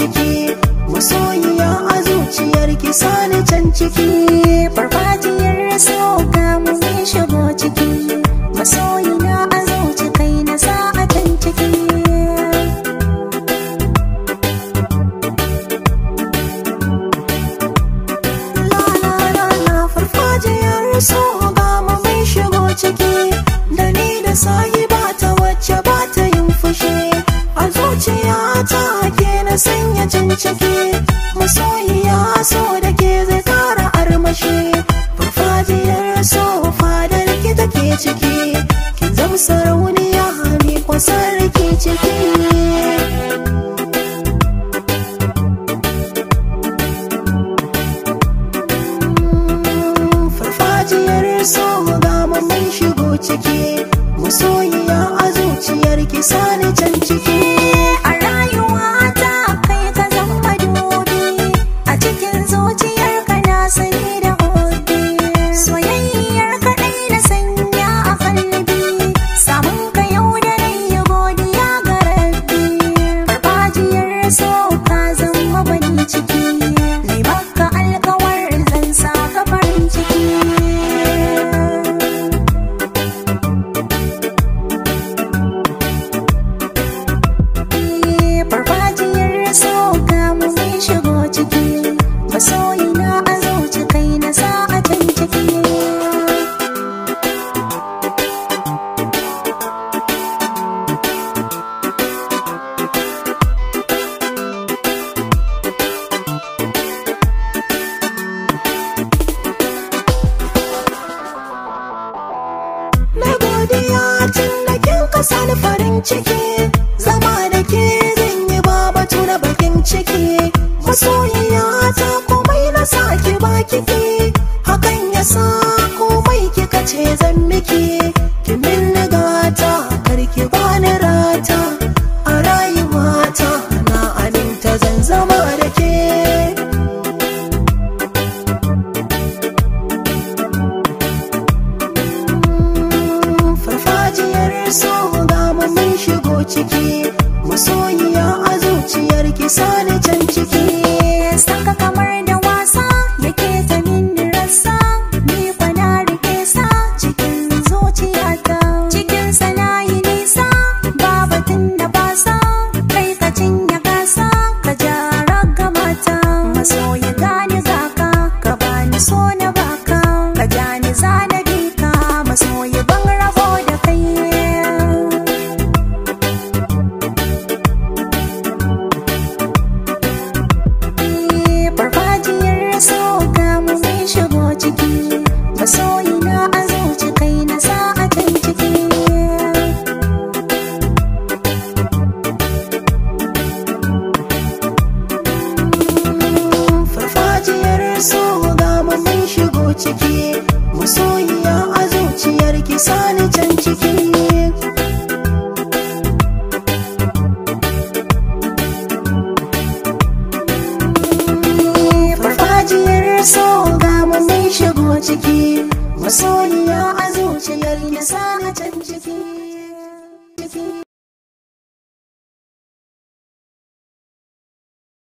ciki, masoyiya a zuciyar ki sani can ciki. Farfajiyar so ga mu mun shigo ciki, masoyina a zuci kai na sa a can ciki. La la la la, farfajiyar so ga mu mun shigo ciki, da ni da sahiba ta wacce ba ta yin fushi, a zuciyata ke na sanya can ciki, masoyiya so da ke zai kara armashi. Farfajiyar so fadar ki take ciki, kin zama sarauniya ni kwasar ki ciki. Farfajiyar so ga mun shigo ciki, masoyiya a zuciyar ki sani can ciki. A rayuwata kai ka zama dubi, a cikin zuciyar ka na sani da hobi, soyayyar kaɗai na sanya a kalbi, samun ka yau da rai godiya ga rabbi. Farfajiyar so ka zama bani ciki, nai maka alkawar zan sa ka farin ciki. Farfajiyar so ga mu mun shigo ciki, masoyina a zuci kai na sa a can ciki. Na godiya tun da kin kasa ni farin ciki, zama da ke zan yi babatu na bakin ciki. Masoyiya ta komai na sa ki ba kiki, hakan ya sa komai kika ce zan miki. Ki min gata kar ki bani rata, a rayuwata na aminta zan zama da ke. Farfajiyar so ga mu mun shigo ciki, masoyiya a zuciyar ki sani can ciki. Saka kamar da wasa yake ta min rasa, ni fa na rike sa cikin zuciyata, cikin sana yi nisa babatun da basa, kai ka cinye gasa ka jara gamata. Masoyi gani zaka ka bani so na baka, ka jani zanabi ka masoyi ban rabo da kai. Farfajiyar so ga mu mun shigo ciki, masoyina a zuci kai na sa a can ciki. Farfajiyar so ga mu mun shigo ciki, masoyiya a zuciyar ki sani can ciki. Farfajiyar so ga mu mun shigo ciki, masoyiya a zuciyar ki sa a can ciki.